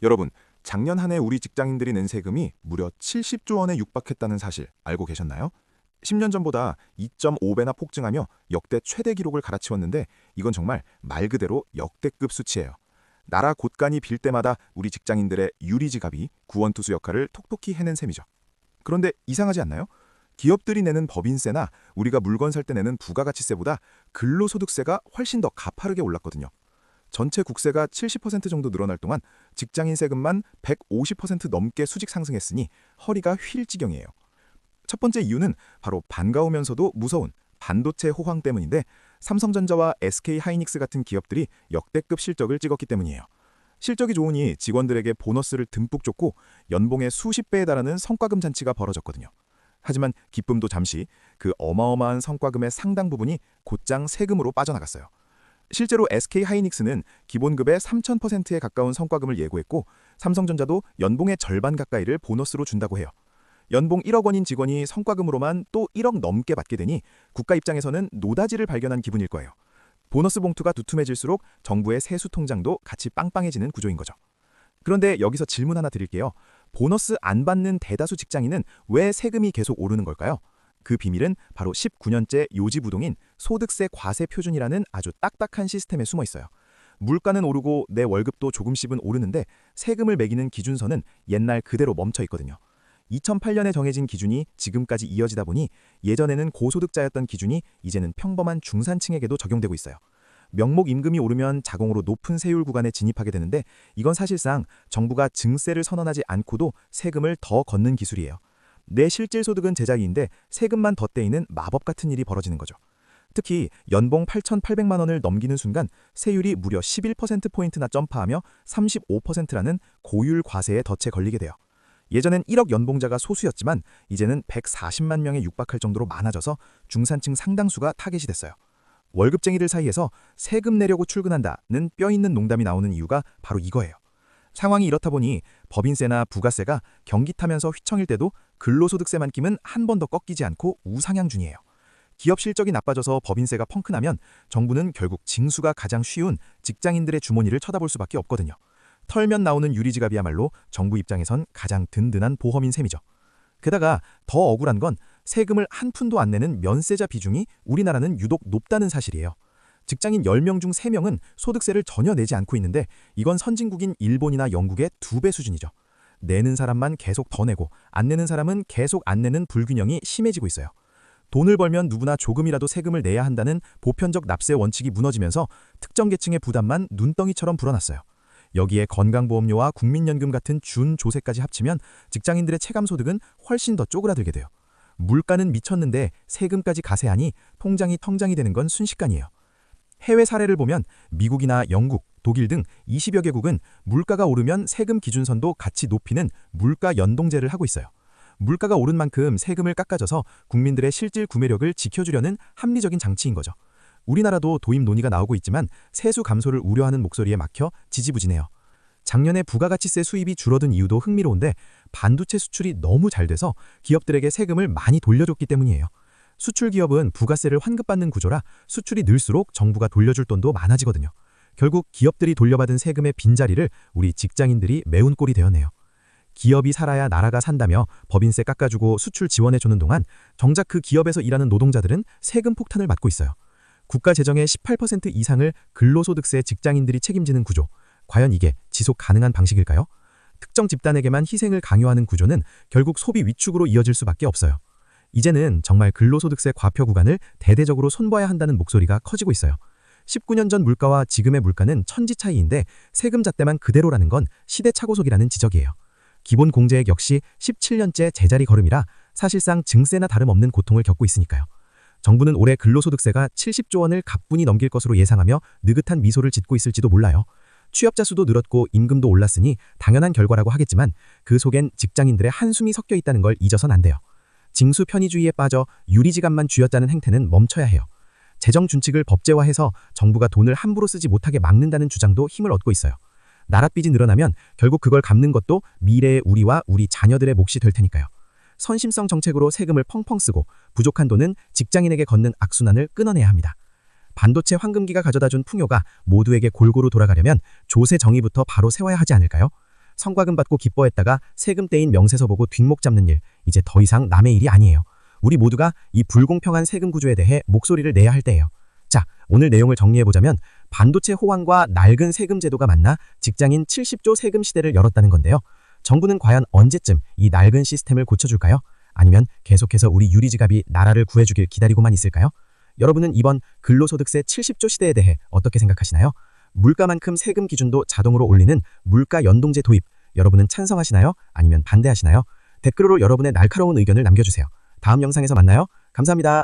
여러분, 작년 한 해 우리 직장인들이 낸 세금이 무려 70조 원에 육박했다는 사실 알고 계셨나요? 10년 전보다 2.5배나 폭증하며 역대 최대 기록을 갈아치웠는데 이건 정말 말 그대로 역대급 수치예요. 나라 곳간이 빌 때마다 우리 직장인들의 유리지갑이 구원투수 역할을 톡톡히 해낸 셈이죠. 그런데 이상하지 않나요? 기업들이 내는 법인세나 우리가 물건 살 때 내는 부가가치세보다 근로소득세가 훨씬 더 가파르게 올랐거든요. 전체 국세가 70% 정도 늘어날 동안 직장인 세금만 150% 넘게 수직 상승했으니 허리가 휠 지경이에요. 첫 번째 이유는 바로 반가우면서도 무서운 반도체 호황 때문인데 삼성전자와 SK하이닉스 같은 기업들이 역대급 실적을 찍었기 때문이에요. 실적이 좋으니 직원들에게 보너스를 듬뿍 줬고 연봉의 수십 배에 달하는 성과금 잔치가 벌어졌거든요. 하지만 기쁨도 잠시 그 어마어마한 성과금의 상당 부분이 곧장 세금으로 빠져나갔어요. 실제로 SK하이닉스는 기본급의 3,000%에 가까운 성과금을 예고했고 삼성전자도 연봉의 절반 가까이를 보너스로 준다고 해요. 연봉 1억 원인 직원이 성과금으로만 또 1억 넘게 받게 되니 국가 입장에서는 노다지를 발견한 기분일 거예요. 보너스 봉투가 두툼해질수록 정부의 세수 통장도 같이 빵빵해지는 구조인 거죠. 그런데 여기서 질문 하나 드릴게요. 보너스 안 받는 대다수 직장인은 왜 세금이 계속 오르는 걸까요? 그 비밀은 바로 19년째 요지부동인 소득세 과세 표준이라는 아주 딱딱한 시스템에 숨어 있어요. 물가는 오르고 내 월급도 조금씩은 오르는데 세금을 매기는 기준선은 옛날 그대로 멈춰 있거든요. 2008년에 정해진 기준이 지금까지 이어지다 보니 예전에는 고소득자였던 기준이 이제는 평범한 중산층에게도 적용되고 있어요. 명목 임금이 오르면 자동으로 높은 세율 구간에 진입하게 되는데 이건 사실상 정부가 증세를 선언하지 않고도 세금을 더 걷는 기술이에요. 내 실질 소득은 제자리인데 세금만 더 떼이는 마법 같은 일이 벌어지는 거죠. 특히 연봉 8,800만 원을 넘기는 순간 세율이 무려 11%포인트나 점프하며 35%라는 고율 과세에 덫에 걸리게 돼요. 예전엔 1억 연봉자가 소수였지만 이제는 140만 명에 육박할 정도로 많아져서 중산층 상당수가 타겟이 됐어요. 월급쟁이들 사이에서 세금 내려고 출근한다는 뼈있는 농담이 나오는 이유가 바로 이거예요. 상황이 이렇다 보니 법인세나 부가세가 경기 타면서 휘청일 때도 근로소득세만 끼면 한 번 더 꺾이지 않고 우상향 중이에요. 기업 실적이 나빠져서 법인세가 펑크나면 정부는 결국 징수가 가장 쉬운 직장인들의 주머니를 쳐다볼 수밖에 없거든요. 털면 나오는 유리지갑이야말로 정부 입장에선 가장 든든한 보험인 셈이죠. 게다가 더 억울한 건 세금을 한 푼도 안 내는 면세자 비중이 우리나라는 유독 높다는 사실이에요. 직장인 10명 중 3명은 소득세를 전혀 내지 않고 있는데 이건 선진국인 일본이나 영국의 2배 수준이죠. 내는 사람만 계속 더 내고 안 내는 사람은 계속 안 내는 불균형이 심해지고 있어요. 돈을 벌면 누구나 조금이라도 세금을 내야 한다는 보편적 납세 원칙이 무너지면서 특정 계층의 부담만 눈덩이처럼 불어났어요. 여기에 건강보험료와 국민연금 같은 준조세까지 합치면 직장인들의 체감소득은 훨씬 더 쪼그라들게 돼요. 물가는 미쳤는데 세금까지 가세하니 통장이 텅장이 되는 건 순식간이에요. 해외 사례를 보면 미국이나 영국, 독일 등 20여 개국은 물가가 오르면 세금 기준선도 같이 높이는 물가 연동제를 하고 있어요. 물가가 오른 만큼 세금을 깎아줘서 국민들의 실질 구매력을 지켜주려는 합리적인 장치인 거죠. 우리나라도 도입 논의가 나오고 있지만 세수 감소를 우려하는 목소리에 막혀 지지부진해요. 작년에 부가가치세 수입이 줄어든 이유도 흥미로운데 반도체 수출이 너무 잘 돼서 기업들에게 세금을 많이 돌려줬기 때문이에요. 수출 기업은 부가세를 환급받는 구조라 수출이 늘수록 정부가 돌려줄 돈도 많아지거든요. 결국 기업들이 돌려받은 세금의 빈자리를 우리 직장인들이 메운 꼴이 되었네요. 기업이 살아야 나라가 산다며 법인세 깎아주고 수출 지원해주는 동안 정작 그 기업에서 일하는 노동자들은 세금 폭탄을 맞고 있어요. 국가 재정의 18% 이상을 근로소득세 직장인들이 책임지는 구조. 과연 이게 지속 가능한 방식일까요? 특정 집단에게만 희생을 강요하는 구조는 결국 소비 위축으로 이어질 수밖에 없어요. 이제는 정말 근로소득세 과표 구간을 대대적으로 손봐야 한다는 목소리가 커지고 있어요. 19년 전 물가와 지금의 물가는 천지 차이인데 세금 잣대만 그대로라는 건 시대착오속이라는 지적이에요. 기본 공제액 역시 17년째 제자리 걸음이라 사실상 증세나 다름없는 고통을 겪고 있으니까요. 정부는 올해 근로소득세가 70조 원을 가뿐히 넘길 것으로 예상하며 느긋한 미소를 짓고 있을지도 몰라요. 취업자 수도 늘었고 임금도 올랐으니 당연한 결과라고 하겠지만 그 속엔 직장인들의 한숨이 섞여 있다는 걸 잊어선 안 돼요. 징수 편의주의에 빠져 유리지갑만 쥐어짜는 행태는 멈춰야 해요. 재정 준칙을 법제화해서 정부가 돈을 함부로 쓰지 못하게 막는다는 주장도 힘을 얻고 있어요. 나랏빚이 늘어나면 결국 그걸 갚는 것도 미래의 우리와 우리 자녀들의 몫이 될 테니까요. 선심성 정책으로 세금을 펑펑 쓰고 부족한 돈은 직장인에게 걷는 악순환을 끊어내야 합니다. 반도체 황금기가 가져다준 풍요가 모두에게 골고루 돌아가려면 조세 정의부터 바로 세워야 하지 않을까요? 성과금 받고 기뻐했다가 세금 떼인 명세서 보고 뒷목 잡는 일, 이제 더 이상 남의 일이 아니에요. 우리 모두가 이 불공평한 세금 구조에 대해 목소리를 내야 할 때예요. 자, 오늘 내용을 정리해보자면 반도체 호황과 낡은 세금 제도가 만나 직장인 70조 세금 시대를 열었다는 건데요. 정부는 과연 언제쯤 이 낡은 시스템을 고쳐줄까요? 아니면 계속해서 우리 유리지갑이 나라를 구해주길 기다리고만 있을까요? 여러분은 이번 근로소득세 70조 시대에 대해 어떻게 생각하시나요? 물가만큼 세금 기준도 자동으로 올리는 물가 연동제 도입, 여러분은 찬성하시나요? 아니면 반대하시나요? 댓글로 여러분의 날카로운 의견을 남겨주세요. 다음 영상에서 만나요. 감사합니다.